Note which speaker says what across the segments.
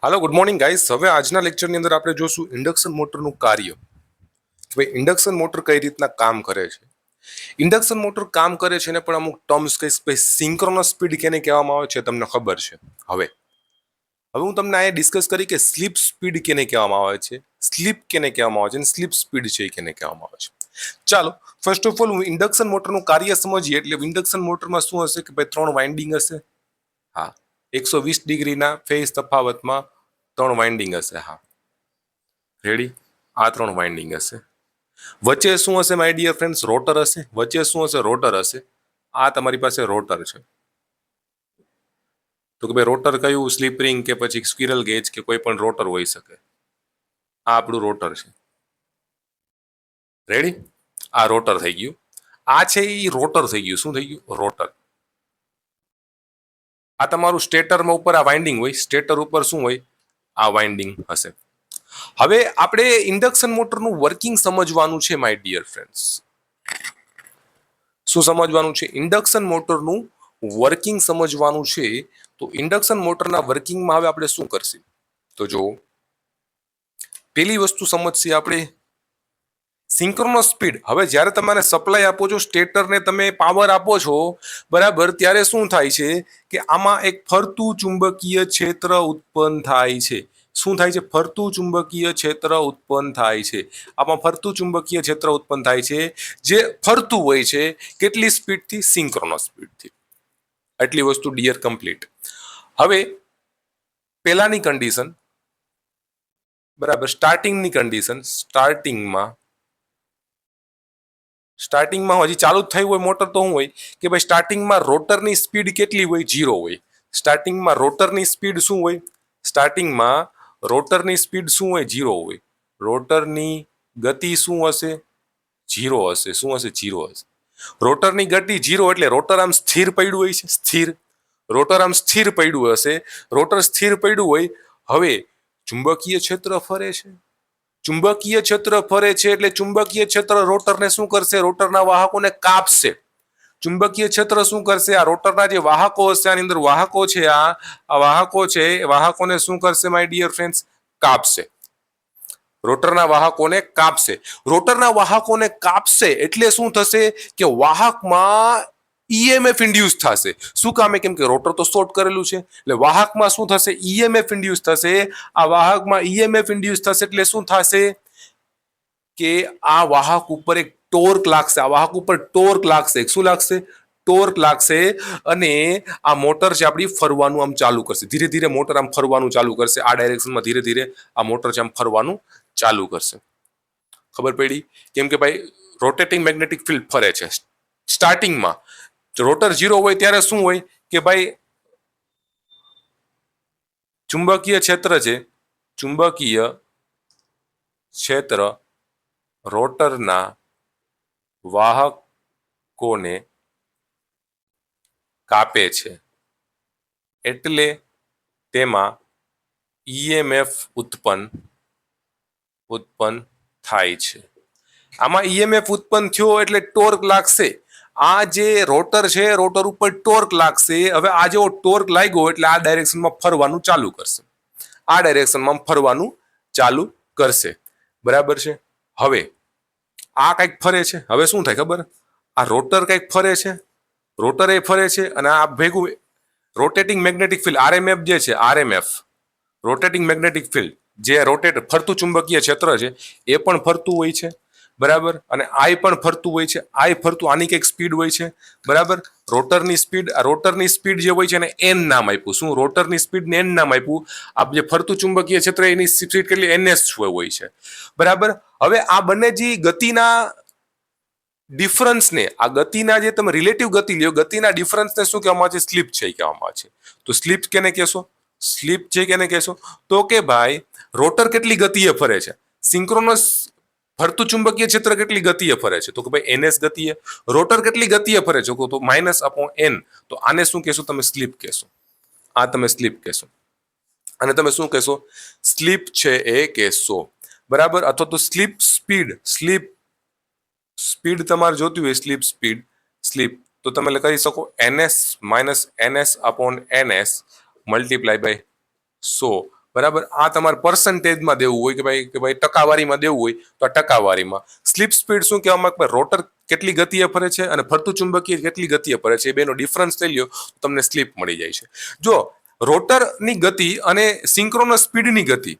Speaker 1: હાલો good morning guys. હવે આજના લેક્ચરની અંદર આપણે જોશું ઇન્ડક્શન મોટરનું કાર્ય કે ભાઈ ઇન્ડક્શન મોટર કઈ રીતના કામ કરે છે. ઇન્ડક્શન મોટર કામ કરે છે ને પણ અમુક ટર્મ્સ કઈ ભાઈ સિંક્રોનસ સ્પીડ કેને કહેવામાં આવે છે તમને ખબર છે. હવે હું તમને અહીંયા ડિસ્કસ કરી કે સ્લીપ સ્પીડ કેને કહેવામાં આવે છે, સ્લીપ કેને કહેવામાં આવે છે અને સ્લીપ સ્પીડ છે કેને કહેવામાં આવે છે. ચાલો ફર્સ્ટ ઓફ ઓલ હું ઇન્ડક્શન મોટરનું કાર્ય સમજીએ. એટલે ઇન્ડક્શન મોટરમાં શું હશે કે ભાઈ 3 વાઇન્ડિંગ હશે. હા, 120 ડિગ્રીના ફેઝ તફાવતમાં 3 વાઇન્ડિંગ હશે. હા રેડી, આ 3 વાઇન્ડિંગ હશે. વચ્ચે શું હશે માય ડિયર ફ્રેન્ડ્સ? રોટર હશે. વચ્ચે શું હશે? રોટર હશે. આ તમારી પાસે રોટર છે. તો કે ભાઈ રોટર કયું? સ્લીપ રિંગ કે પછી સ્ક્વિરલ ગેજ કે કોઈ પણ રોટર હોઈ શકે. આ આપણું રોટર છે. રેડી, આ રોટર થઈ ગયું. આ છે એ રોટર થઈ ગયું. શું થઈ ગયું? રોટર. આ તમારું સ્ટેટરમાં ઉપર આ વાઇન્ડિંગ હોય. સ્ટેટર ઉપર શું હોય? આ વાઇન્ડિંગ હશે. હવે આપણે ઇન્ડક્શન મોટરનું વર્કિંગ સમજવાનું છે માય ડિયર ફ્રેન્ડ્સ. શું સમજવાનું છે? ઇન્ડક્શન મોટરનું વર્કિંગ સમજવાનું છે. તો ઇન્ડક્શન મોટરના વર્કિંગમાં હવે આપણે શું કરશું? તો જો પેલી વસ્તુ સમજશે આપણે સિંક્રોનસ સ્પીડ. હવે જ્યારે તમારે સપ્લાય આપો છો, સ્ટેટરને તમે પાવર આપો છો બરાબર, ત્યારે શું થાય છે કે આમાં એક ફરતું ચુંબકીય ક્ષેત્ર ઉત્પન્ન થાય છે. શું થાય છે? ફરતું ચુંબકીય ક્ષેત્ર ઉત્પન્ન થાય છે. આમાં ફરતું ચુંબકીય ક્ષેત્ર ઉત્પન્ન થાય છે જે ફરતું હોય છે. કેટલી સ્પીડથી? સિંક્રોનસ સ્પીડથી. આટલી વસ્તુ ડિયર કમ્પ્લીટ. હવે પહેલાની કન્ડિશન બરાબર, સ્ટાર્ટિંગની કન્ડિશન. સ્ટાર્ટિંગમાં હજી ચાલુ જ થયું હોય મોટર તો શું હોય કે ભાઈ સ્ટાર્ટિંગમાં રોટરની સ્પીડ કેટલી હોય? 0 હોય. સ્ટાર્ટિંગમાં રોટરની સ્પીડ શું હોય? સ્ટાર્ટિંગમાં રોટરની સ્પીડ શું હોય? 0 હોય. રોટરની ગતિ શું હશે? 0 હશે. શું હશે? 0 હશે. રોટરની ગતિ 0 એટલે રોટર આમ સ્થિર પડ્યું હોય છે. સ્થિર રોટર આમ સ્થિર પડ્યું હશે. રોટર સ્થિર પડ્યું હોય. હવે ચુંબકીય ક્ષેત્ર ફરે છે. ચુંબકીય ક્ષેત્ર ફરે છે એટલે ચુંબકીય ક્ષેત્ર રોટરને શું કરશે? રોટરના વાહકોને કાપશે. ચુંબકીય ક્ષેત્ર શું કરશે? આ રોટરના જે વાહકો હશે, આની અંદર વાહકો છે, આ વાહકો છે, વાહકોને શું કરશે માય ડિયર ફ્રેન્ડ્સ? કાપશે. રોટરના વાહકોને કાપશે. રોટરના વાહકોને કાપશે એટલે શું થશે કે વાહકમાં ઈએમએફ ઇન્ડ્યુસ થશે. શું કામે? કેમ કે રોટર તો શોર્ટ કરેલું છે એટલે વાહકમાં શું થશે? ઈએમએફ ઇન્ડ્યુસ થશે. આ વાહકમાં ઈએમએફ ઇન્ડ્યુસ થશે એટલે શું થશે કે આ વાહક ઉપર એક ટોર્ક લાગશે. આ વાહક ઉપર ટોર્ક લાગશે. શું લાગશે? ટોર્ક લાગશે. અને આ મોટર છે આપણી ફરવાનું આમ ચાલુ કરશે. ધીરે ધીરે મોટર આમ ફરવાનું ચાલુ કરશે. આ ડાયરેક્શનમાં ધીરે ધીરે આ મોટર છે આમ ફરવાનું ચાલુ કરશે. ખબર પડી? કેમ કે ભાઈ રોટેટિંગ મેગ્નેટિક ફિલ્ડ ફરે છે. સ્ટાર્ટિંગમાં રોટર 0 હોય ત્યારે શું હોય કે ભાઈ ચુંબકીય ક્ષેત્ર છે. ચુંબકીય ક્ષેત્ર રોટરના વાહકોને કાપે છે એટલે તેમાં ઈએમએફ ઉત્પન્ન થાય છે. આમાં ઈએમએફ ઉત્પન્ન થયો એટલે ટોર્ક લાગશે. આ જે રોટર છે, રોટર ઉપર ટોર્ક લાગશે. હવે આ જેવો ટોર્ક લાગ્યો એટલે આ ડાયરેક્શનમાં ફરવાનું ચાલુ કરશે. આ ડાયરેક્શનમાં ફરવાનું ચાલુ કરશે. બરાબર છે. હવે આ કંઈક ફરે છે. હવે શું થાય ખબર? આ રોટર કંઈક ફરે છે, રોટર એ ફરે છે અને આ ભેગું રોટેટિંગ મેગ્નેટિક ફિલ્ડ આરએમએફ જે છે, આરએમએફ રોટેટિંગ મેગ્નેટિક ફિલ્ડ જે રોટેટ ફરતું ચુંબકીય ક્ષેત્ર છે એ પણ ફરતું હોય છે. બરાબર, અને આઈ પણ ફરતું હોય છે. આઈ ફરતું, આની કંઈક સ્પીડ હોય છે. બરાબર, રોટરની સ્પીડ જે હોય છે એને એન નામ આપ્યું. શું? રોટરની સ્પીડને એન નામ આપ્યું. આ જે ફરતું ચુંબકીય ક્ષેત્ર એની સ્પીડ કેટલી? એનએસ હોય છે. બરાબર, હવે આ બંને જે ગતિના ડિફરન્સને, આ ગતિના જે તમે રિલેટિવ ગતિ લ્યો, ગતિના ડિફરન્સને શું કહેવામાં આવે છે? સ્લીપ છે કહેવામાં આવે છે. તો સ્લીપ કેને કહેશો? સ્લીપ છે કેને કહેશો? તો કે ભાઈ રોટર કેટલી ગતિએ ફરે છે? સિંક્રોનસ ફરતું ચુંબકીય ક્ષેત્ર કેટલી ગતિએ ફરે છે? તો કે ભાઈ એનએસ ગતિએ. રોટર કેટલી ગતિએ ફરે છે? તો -/n. તો આને શું કહેશો તમે? સ્લીપ કહેશો. આ તમે સ્લીપ કહેશો. અને તમે શું કહેશો? સ્લીપ છે એ કહેશો. બરાબર, અથવા તો સ્લીપ સ્પીડ તમારે જોતી હોય, સ્લીપ તો તમે કરી શકો ns - -ns/ns × 100 બરાબર. આ તમારે પર્સન્ટેજમાં દેવું હોય કે ભાઈ ટકાવારીમાં દેવું હોય તો આ ટકાવારીમાં. સ્લીપ સ્પીડ શું કહેવામાં આવે? રોટર કેટલી ગતિએ ફરે છે અને ફરતું ચુંબકીય કેટલી ગતિએ ફરે છે, એ બેનો ડિફરન્સ લઈ લ્યો તો તમને સ્લીપ મળી જાય છે. જો રોટરની ગતિ અને સિંક્રોનસ સ્પીડની ગતિ,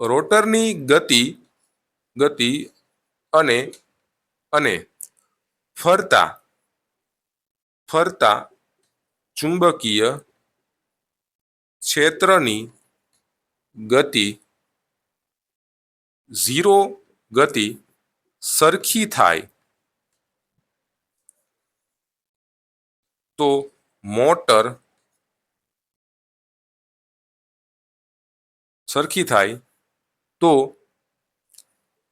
Speaker 1: રોટરની ગતિ અને ફરતા ચુંબકીય ક્ષેત્રની ગતિ 0 ગતિ સરખી થાય તો મોટર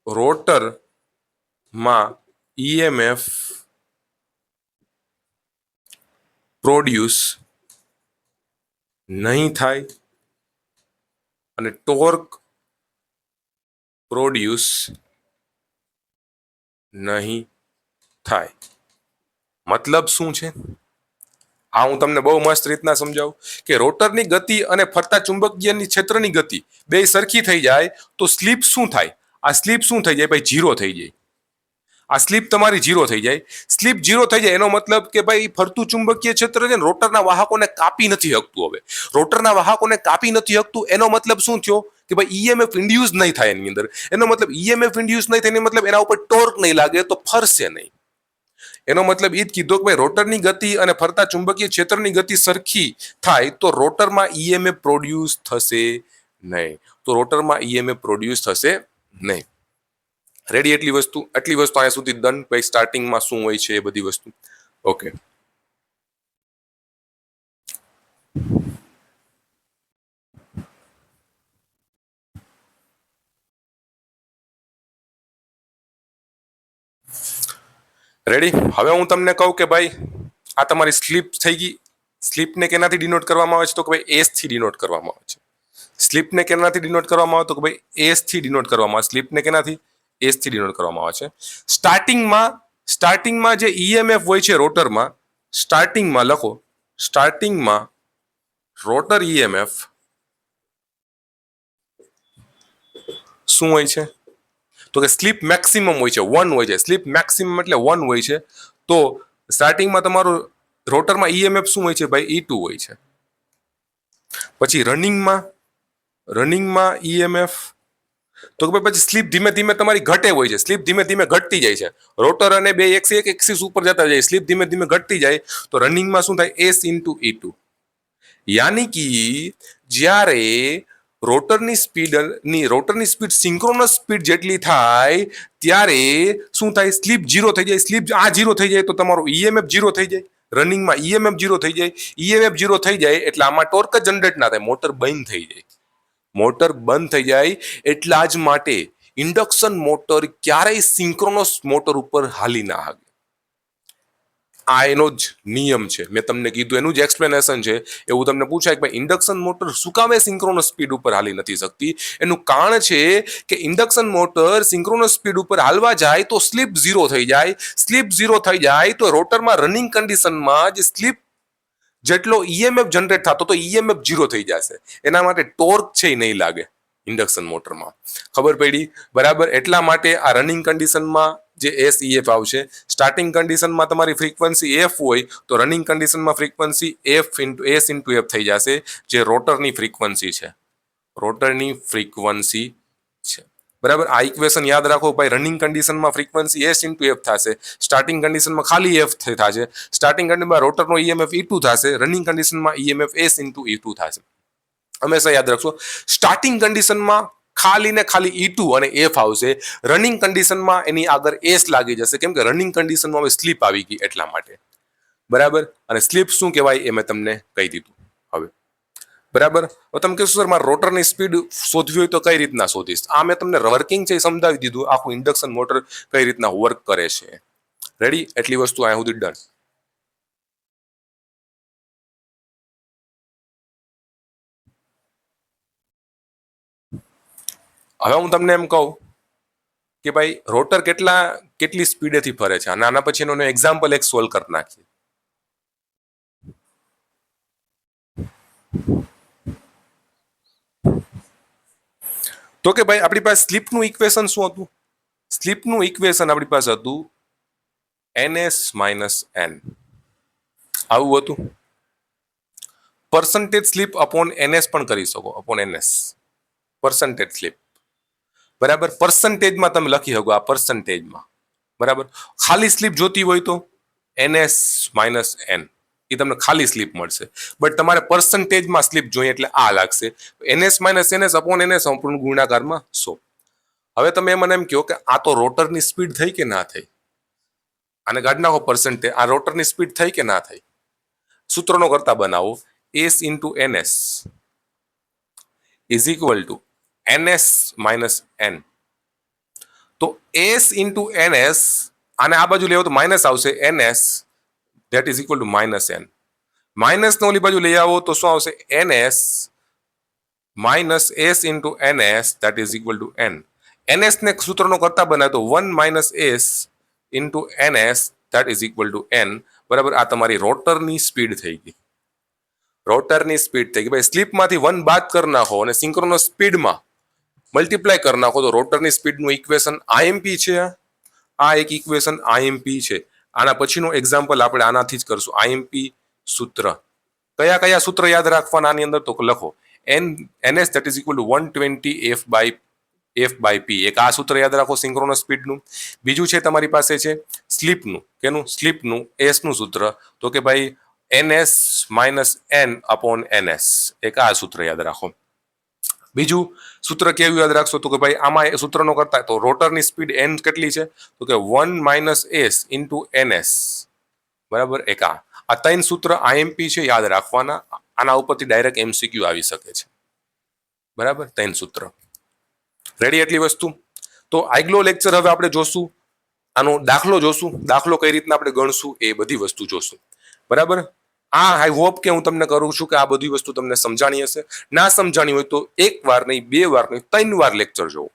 Speaker 1: રોટરમાં EMF પ્રોડ્યુસ નહીં થાય અને ટોર્ક પ્રોડ્યુસ નહીં થાય. મતલબ શું છે? આ હું તમને બહુ મસ્ત રીતના સમજાવું કે રોટરની ગતિ અને ફરતા ચુંબકીયની ક્ષેત્રની ગતિ બે સરખી થઈ જાય તો સ્લીપ શું થાય? આ સ્લીપ શું થઈ જાય ભાઈ? 0 થઈ જાય. આ સ્લીપ તમારી 0 થઈ જાય. સ્લીપ 0 થઈ જાય એનો મતલબ કે ભાઈ ફરતું ચુંબકીય ક્ષેત્ર છે ને રોટરના વાહકોને કાપી નથી શકતું. હવે રોટરના વાહકોને કાપી નથી શકતું એનો મતલબ શું થયો? કે ભાઈ EMF ઇન્ડ્યુસ નહીં થાય એની અંદર. એનો મતલબ EMF ઇન્ડ્યુસ નહીં થાય એનો મતલબ એના ઉપર ટોર્ક નહીં લાગે તો ફરશે નહીં. એનો મતલબ એ જ કીધો કે ભાઈ રોટરની ગતિ અને ફરતા ચુંબકીય ક્ષેત્રની ગતિ સરખી થાય તો રોટરમાં EMF પ્રોડ્યુસ થશે નહીં. રેડી? આટલી વસ્તુ અહીંયા સુધી ડન. ભાઈ સ્ટાર્ટિંગમાં શું હોય છે એ બધી વસ્તુ. Okay, ready. હવે હું તમને કહું કે ભાઈ આ તમારી સ્લીપ થઈ ગઈ. સ્લીપને કેનાથી ડિનોટ કરવામાં આવે છે? તો કે ભાઈ એસ થી ડિનોટ કરવામાં આવે છે. સ્લીપને કેનાથી ડિનોટ કરવામાં આવે? તો કે ભાઈ એસ થી ડિનોટ કરવામાં આવે. સ્લીપને કેનાથી? એસ થી ડિનોટ કરવામાં આવે છે. સ્ટાર્ટિંગમાં જે EMF હોય છે રોટરમાં, સ્ટાર્ટિંગમાં લખો, સ્ટાર્ટિંગમાં રોટર EMF શું હોય છે? તો કે સ્લીપ મેક્સિમમ હોય છે, 1 હોય છે. સ્લીપ મેક્સિમમ એટલે 1 હોય છે. તો સ્ટાર્ટિંગમાં તમારું રોટરમાં EMF શું હોય છે ભાઈ? E2 હોય છે. પછી રનિંગમાં EMF તો કે ભાઈ પછી સ્લીપ ધીમે ધીમે તમારી ઘટે હોય છે. સ્લીપ ધીમે ધીમે ઘટતી જાય છે. રોટર અને બે એક એક્સિસ ઉપર જતા જાય. સ્લીપ ધીમે ધીમે ઘટતી જાય તો રનિંગમાં શું થાય? S into E2. યાની કે જ્યારે રોટરની સ્પીડ સિંક્રોનસ સ્પીડ જેટલી થાય ત્યારે શું થાય? સ્લીપ 0 થઈ જાય. સ્લીપ આ 0 થઈ જાય તો તમારો EMF 0 થઈ જાય. રનિંગમાં EMF 0 થઈ જાય. EMF 0 થઈ જાય એટલે આમાં ટોર્ક જ જનરેટ ના થાય, મોટર બંધ થઈ જાય. એટલા જ માટે ઇન્ડક્શન મોટર ક્યારેય સિંક્રોનસ મોટર ઉપર હાલી ના શકે. આ એનો જ નિયમ છે. મેં તમને કીધું એનું જ એક્સપ્લેનેશન છે. એવું તમને પૂછાય કે ભાઈ ઇન્ડક્શન મોટર શું કામ સિંક્રોનસ સ્પીડ ઉપર હાલી નથી શકતી? એનું કારણ છે કે ઇન્ડક્શન મોટર સિંક્રોનસ સ્પીડ ઉપર હાલવા જાય તો સ્લીપ 0 થઈ જાય. સ્લીપ 0 થઈ જાય તો રોટરમાં રનિંગ કન્ડિશનમાં જે સ્લીપ જેટલો EMF જનરેટ થતો તો EMF 0 થઈ જશે. એના માટે ટોર્ક છે એ નહીં લાગે ઇન્ડક્શન મોટરમાં. ખબર પડી? બરાબર. એટલા માટે આ રનિંગ કન્ડિશનમાં જે SEF આવશે. સ્ટાર્ટિંગ કન્ડિશનમાં તમારી ફ્રીક્વન્સી F હોય તો રનિંગ કન્ડિશનમાં ફ્રીક્વન્સી S into F થઈ જશે, જે રોટરની ફ્રીક્વન્સી છે. બરાબર. આ ઇક્વેશન યાદ રાખો ભાઈ. રનિંગ કન્ડિશનમાં ફ્રીક્વન્સી S into F થશે. સ્ટાર્ટિંગ કન્ડિશનમાં ખાલી F થશે. સ્ટાર્ટિંગ કન્ડિશનમાં રોટરનો EMF E2 થશે. રનિંગ કન્ડિશનમાં EMF S into E2 થશે. હંમેશા યાદ રાખશો. સ્ટાર્ટિંગ કન્ડિશનમાં ખાલી ને ખાલી E2 અને F આવશે. રનિંગ કન્ડિશનમાં એની આગળ S લાગી જશે, કેમ કે રનિંગ કન્ડિશનમાં હવે સ્લીપ આવી ગઈ એટલા માટે. બરાબર. અને સ્લીપ શું કહેવાય એ મેં તમને કહી દીધું. હવે બરાબર. હવે તમે કહેશો સર મારે રોટરની સ્પીડ શોધવી હોય તો કઈ રીતના શોધીશ? આ મેં તમને વર્કિંગ છે એ સમજાવી દીધું. આખું ઇન્ડક્શન મોટર કઈ રીતના વર્ક કરે છે. રેડી? એટલી વસ્તુ અહીંયા સુધી ડન. હવે હું તમને એમ કહું કે ભાઈ રોટર કેટલી સ્પીડેથી ફરે છે અને આના પછી એનો એક્ઝામ્પલ એક સોલ્વ કરી નાખીએ. તો કે ભાઈ આપણી પાસે સ્લીપનું ઇક્વેશન શું હતું? સ્લીપનું ઇક્વેશન આપણી પાસે હતું ns માઇનસ n, આવું હતું. પર્સન્ટેજ સ્લીપ અપોન ns પણ કરી શકો, અપોન ns પર્સન્ટેજ સ્લીપ, બરાબર. પર્સન્ટેજમાં તમે લખી શકો, આ પર્સન્ટેજમાં, બરાબર. ખાલી સ્લીપ જોતી હોય તો ns માઇનસ n, એ તમને ખાલી સ્લીપ મળશે. બટ તમારે પર્સન્ટેજમાં સ્લીપ જોઈએ એટલે આ લાગશે ns minus ns upon ns સંપૂર્ણ ગુણાકારમાં 100. હવે તમે મને એમ કહો કે આ તો રોટરની સ્પીડ થઈ કે ના થઈ? આને કાઢી નાખો પર્સન્ટેજ, આ રોટરની સ્પીડ થઈ કે ના થઈ? સૂત્રનો કરતા બનાવો, s into ns is equal two ns minus n. તો s ઇન્ટુ ns, આને આ બાજુ લેવો તો માઇનસ આવશે, ns that is equal two minus n. Minus ને ઓલી બાજુ લઈ આવો તો શું આવશે? ns minus s into ns that is equal two n. ns ને સૂત્રનો કરતા બનાવે તો 1 minus s into ns that is equal two n, બરાબર. આ તમારી રોટરની સ્પીડ થઈ ગઈ, રોટરની સ્પીડ થઈ ગઈ. ભાઈ સ્લીપમાંથી 1 બાદ કરી નાખો અને સિંક્રોનસ સ્પીડમાં મલ્ટીપ્લાય કરી નાખો તો રોટરની સ્પીડનું ઇક્વેશન IMP છે. આ એક ઇક્વેશન IMP છે. આના પછીનો એક્ઝામ્પલ આપણે આનાથી જ કરશું. IMP સૂત્ર કયા કયા સૂત્ર યાદ રાખવાના આની અંદર? તો લખો ns that is equal to 120 f by p. એક આ સૂત્ર યાદ રાખો સિંક્રોનસ સ્પીડનું. બીજું છે તમારી પાસે છે સ્લીપનું. કેનું? સ્લીપનું s નું સૂત્ર, તો કે ભાઈ ns minus n upon ns. એક આ સૂત્ર યાદ રાખો. બીજું સૂત્ર કેવું યાદ રાખશો? તો કે ભાઈ આમાં સૂત્રનો કરતા તો રોટરની સ્પીડ n કેટલી છે? તો કે 1 માઇનસ s ઇન્ટુ ns, બરાબર. એક આ 3 સૂત્ર IMP છે, યાદ રાખવાના. આના ઉપરથી ડાયરેક્ટ MCQ આવી શકે છે, બરાબર. 3 સૂત્ર રેડી. એટલી વસ્તુ. તો આગલો લેક્ચર હવે આપણે જોશું, આનો દાખલો જોશું, દાખલો કઈ રીતના આપણે ગણશું એ બધી વસ્તુ જોશું, બરાબર. આઈ હોપ કે હું તમને કરું છું કે આ બધી વસ્તુ તમને સમજાણી હશે. ના સમજાણી હોય તો 1 વાર નહીં, 2 વાર નહીં, 3 વાર લેક્ચર જોવો.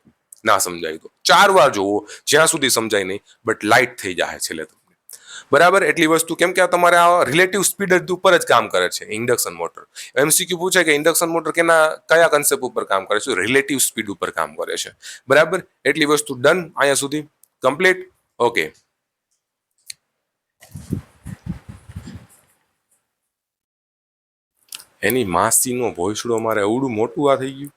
Speaker 1: ના સમજાય તો 4 વાર જોવો, જ્યાં સુધી સમજાય નહીં. બટ લાઇટ થઈ જાય છેલ્લે તમને, બરાબર. એટલી વસ્તુ. કેમ કે તમારે આ રિલેટિવ સ્પીડ ઉપર જ કામ કરે છે ઇન્ડક્શન મોટર. MCQ પૂછે કે ઇન્ડક્શન મોટર કયા કન્સેપ્ટ ઉપર કામ કરે છે? રિલેટિવ સ્પીડ ઉપર કામ કરે છે, બરાબર. એટલી વસ્તુ ડન. અહીંયા સુધી કમ્પ્લીટ. ઓકે. એની માસીનો ભોંયસડો મારે અવડું મોટું આ થઈ ગયું.